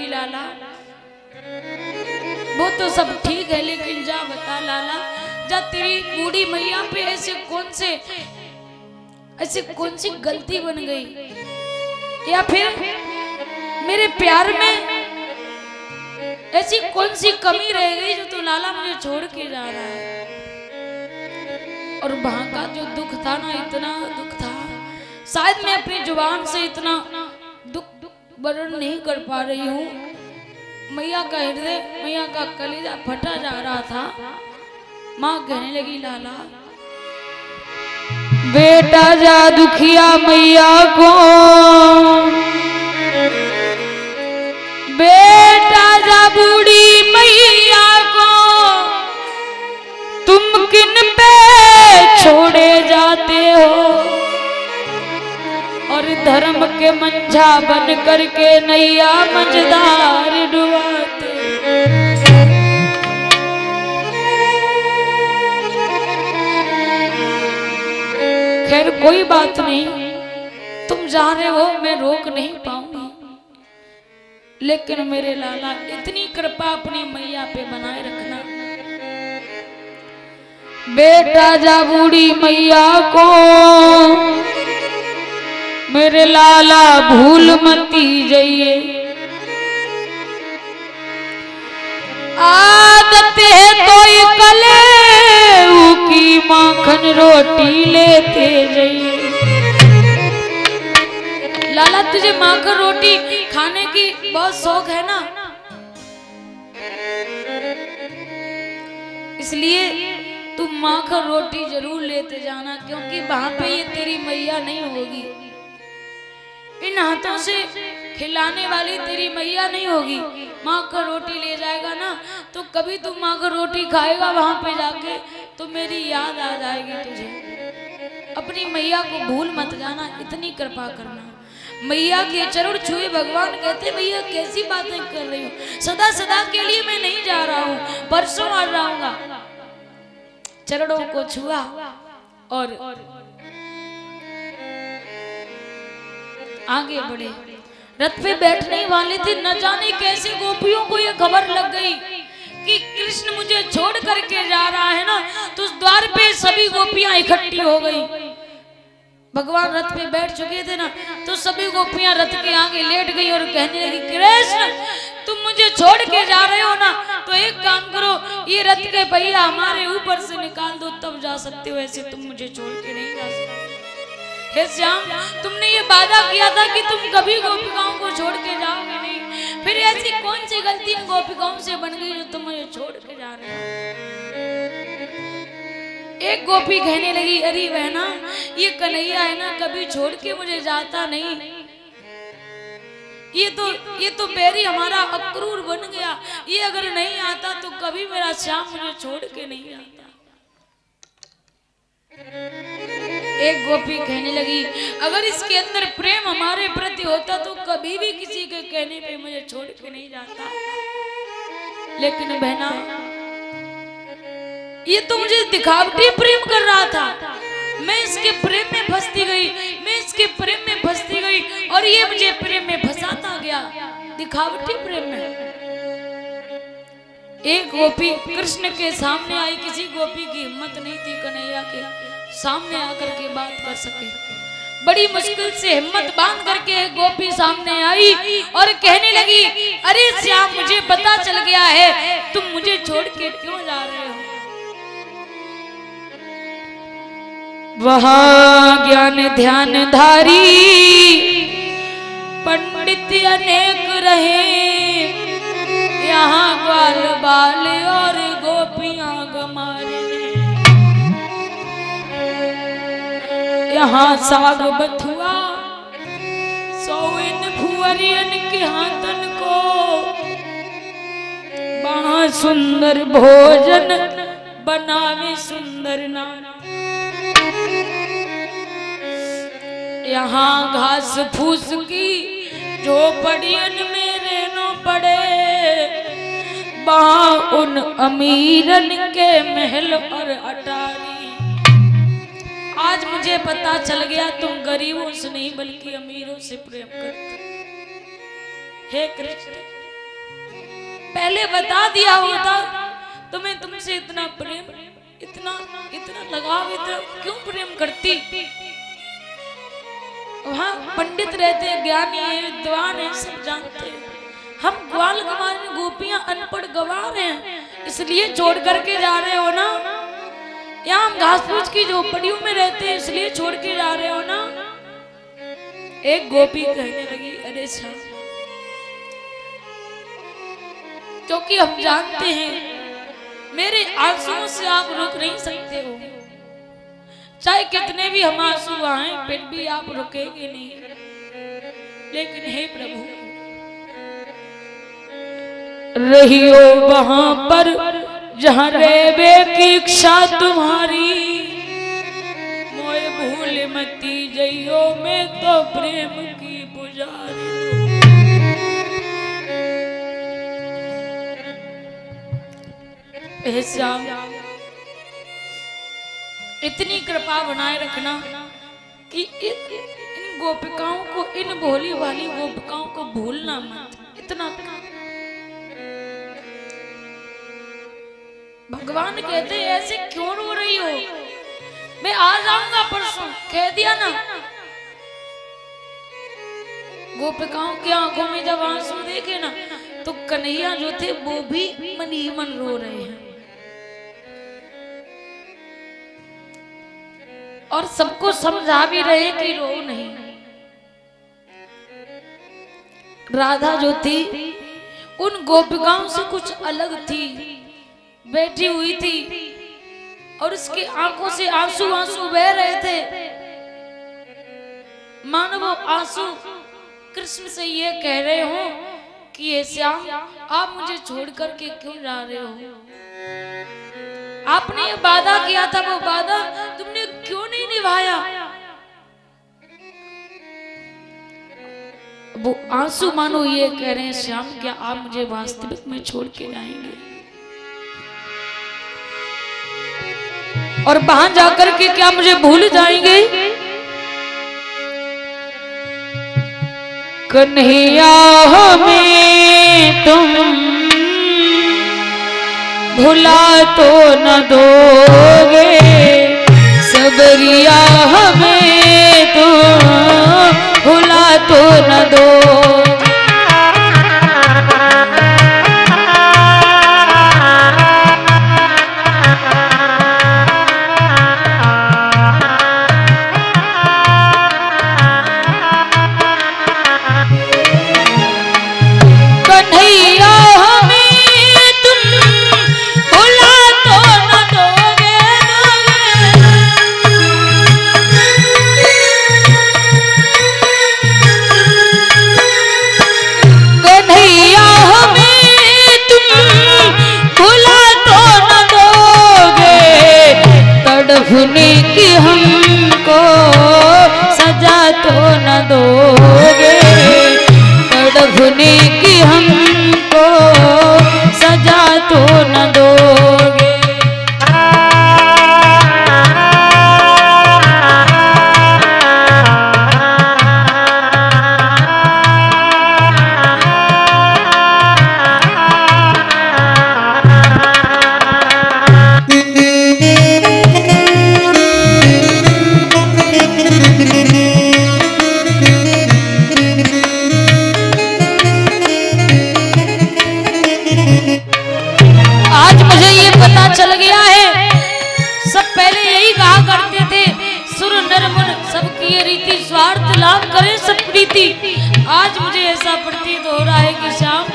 लगी लाला, वो तो सब ठीक है, लेकिन जा बता लाला, जा तेरी बूढ़ी मैया पे ऐसे कौन सी गलती बन गई, या फिर मेरे प्यार में ऐसी कौन सी कमी रह गई जो तू लाला मुझे छोड़ के जा रहा है। और वहां का जो दुख था ना, इतना दुख था, शायद मैं अपनी जुबान से इतना दुख वर्णन नहीं कर पा रही हूँ। मैया का हृदय, मैया का कलेजा फटा जा रहा था। माँ कहने लगी लाला, बेटा जा दुखिया मैया को, बेटा जा बूढ़ी मैया को, तुम किन पे छोड़े जाते हो, और धर्म के मंझा बन करके नैया मझधार डुबाते। खैर कोई बात नहीं, तुम जा रहे हो, मैं रोक नहीं पाऊंगी, लेकिन मेरे लाला इतनी कृपा अपनी मैया पे बनाए रखना। बेटा जा बूढ़ी मैया को, मेरे लाला भूल मती जाइए, आदत है तो कले की माखन रोटी लेते जाइए। लाला तुझे माखन रोटी खाने की बहुत शौक है ना, इसलिए तुम माखन रोटी जरूर लेते जाना, क्योंकि वहां पे ये तेरी मैया नहीं होगी, इन हाथों से खिलाने वाली तेरी मैया नहीं होगी। माखन रोटी ले जाएगा ना, तो कभी तू माखन रोटी खाएगा वहां पे जाके, तो मेरी याद आ जाएगी तुझे। अपनी मैया को भूल मत जाना, इतनी कृपा करना। मैया के चरण छुए भगवान कहते, भैया कैसी बातें कर रही हो, सदा सदा के लिए मैं नहीं जा रहा हूँ, परसों आ जाऊंगा। चरणों को छुआ और आगे बढ़े। रथ पे बैठने वाले थे, न जाने कैसे गोपियों को यह खबर लग गई कि कृष्ण मुझे छोड़ करके जा रहा है ना, तो उस द्वार पे सभी गोपियां इकट्ठी हो गई। भगवान रथ पे बैठ चुके थे ना, तो सभी गोपियां रथ के आगे लेट गई और कहने लगी, कृष्ण तुम मुझे छोड़ के जा रहे हो ना, तो एक काम करो, ये रथ के पहिया हमारे ऊपर से निकाल दो, तब जा सकते हो, ऐसे तुम मुझे छोड़ के नहीं जा सकते। हे श्याम, तुमने ये वादा किया था कि तुम कभी गोपिकाओं को छोड़ के जाओगे नहीं, फिर ऐसी कौन सी गलतियां गोपिकाओं से बन गई जो तुम मुझे छोड़ के जा रहे हो। एक गोपी कहने लगी, अरे बहना, ये कन्हैया है ना, कभी छोड़ के मुझे जाता नहीं, ये तो बैरी हमारा अक्रूर बन गया, ये अगर नहीं आता तो कभी मेरा श्याम मुझे छोड़ के नहीं आता। एक गोपी कहने लगी, अगर इसके अंदर प्रेम हमारे प्रति होता तो कभी भी किसी के कहने पे मुझे छोड़ के नहीं जाता, लेकिन बहना ये तो मुझे दिखावटी प्रेम कर रहा था, मैं इसके प्रेम में फंसती गई, मैं इसके प्रेम में फंसती गई, और ये मुझे प्रेम में फंसाता गया, दिखावटी प्रेम में। एक गोपी कृष्ण के सामने आई, किसी गोपी की हिम्मत नहीं थी कन्हैया के सामने आकर के बात कर सके। बड़ी मुश्किल से हिम्मत बांध करके एक गोपी सामने आई और कहने लगी, अरे श्याम, मुझे पता चल गया है तुम मुझे छोड़ के क्यों जा रहे हो। वहाँ ज्ञान ध्यान धारी पंडित अनेक रहे, यहाँ ग्वाल बाल और गोपियां गमारे, यहाँ साग बथुआ सोइन फुअरियन के हाथन को, वहाँ सुंदर भोजन बनावे सुंदर नाना, यहाँ घास फूस की झोपड़ियन में रहनो पड़े, वहाँ उन अमीरन के महल और अटारी। आज मुझे पता चल गया तुम गरीबों से नहीं बल्कि अमीरों से प्रेम करते। हे कृष्ण, पहले बता दिया होता तो मैं तुमसे इतना प्रेम, इतना इतना लगाव, इतना क्यों प्रेम करती। वहाँ पंडित रहते हैं, ज्ञानी है, विद्वान है, सब जानते हैं। हम ग्वाल गंवार में गोपियां अनपढ़ गंवार हैं, इसलिए छोड़ करके जा रहे हो ना। यहाँ हम घास फूस की झोपड़ियों में रहते हैं, इसलिए छोड़ के जा रहे हो ना। एक गोपी कहने लगी, अरे साहब, क्योंकि हम जानते हैं मेरे आंसुओं से आप रुक नहीं सकते हो, चाहे कितने भी हम आंसू आए फिर भी आप रुकेंगे नहीं। लेकिन हे प्रभु, रहियो वहां पर जहां रेबे की इच्छा तुम्हारी, मोए भूल मती जइयो मैं तो प्रेम की पुजारी। हे श्याम, इतनी कृपा बनाए रखना कि इन गोपिकाओं को, इन भोली वाली गोपिकाओं को भूलना मत। इतना भगवान कहते हैं ऐसे क्यों रो रही हो, मैं आ जाऊंगा परसों, कह दिया ना। गोपिकाओं की आंखों में जब आंसू देखे ना तो कन्हैया जो थे वो भी मन ही मन रो रहे हैं। और सबको समझा भी रहे कि रो नहीं। राधा जो थी उन गोपिकाओं से कुछ अलग थी, बैठी हुई थी और उसकी आंखों से आंसू आंसू बह रहे थे। मानो वो आंसू कृष्ण से ये कह रहे हो कि ये श्याम, आप मुझे छोड़ करके क्यों जा रहे हो? आपने ये वादा किया था, वो वादा तुमने क्यों नहीं निभाया? वो आंसू मानो ये कह रहे हैं, श्याम क्या आप मुझे वास्तविक में छोड़ के जाएंगे? और वहां जाकर के क्या मुझे भूल जाएंगे? कन्हैया हमें तुम भुला तो न दोगे, सबरिया हमें तुम भुला तो न दोगे। तड़फने की हमको सजा तो न दोगे, तड़फने की हमको सजा तो न दोगे। चल गया है, सब पहले यही कहा करते थे, सुर नर मुन सबकी ये रीति, स्वार्थ लाभ करे सब प्रीति। आज मुझे ऐसा प्रतीत हो रहा है कि श्याम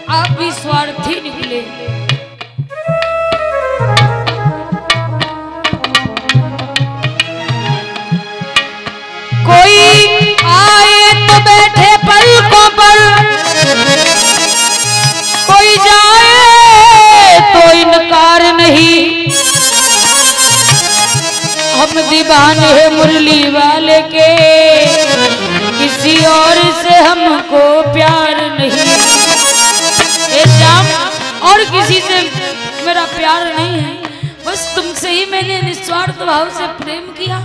आप भी स्वार्थी निकले। कोई आए तो बैठे पलकों पर, कोई जाए तो इनकार नहीं। हम दीवाने हैं मुरली वाले के, किसी और से हमको प्यार नहीं। ए श्याम, और किसी से मेरा प्यार नहीं है, बस तुमसे ही मैंने निस्वार्थ भाव से प्रेम किया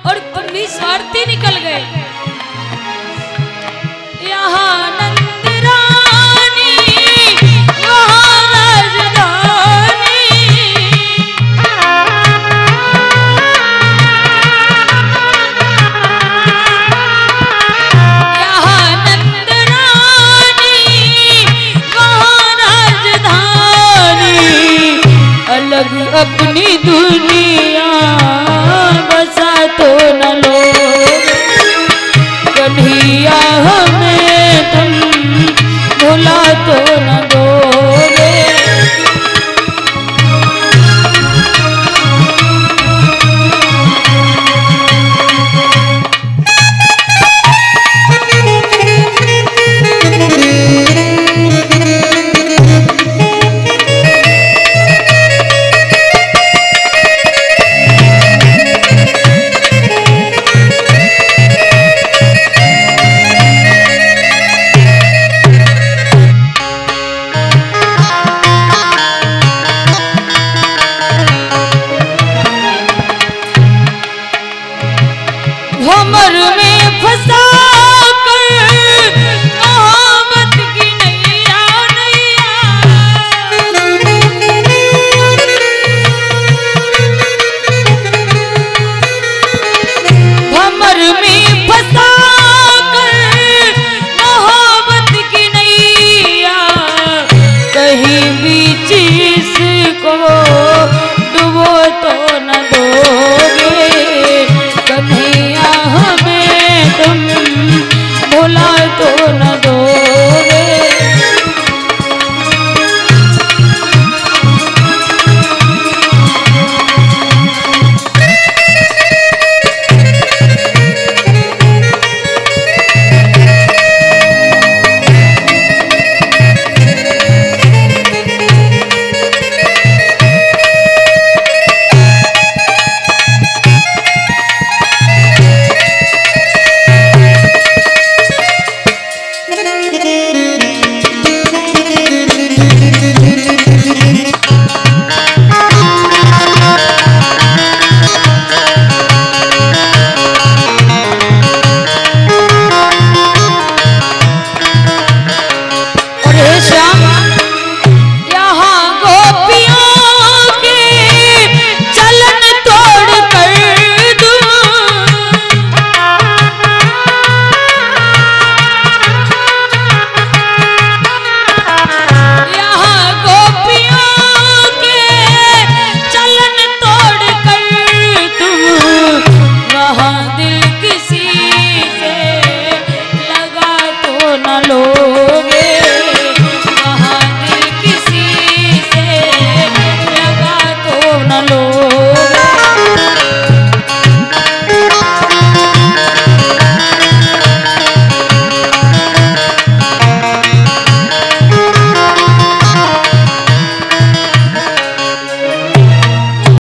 और तुम भी स्वार्थी निकल गए। यहाँ नंद रानी अपनी दुनिया बसा तो न लो कन्हैया, हमें तुम भुला तो न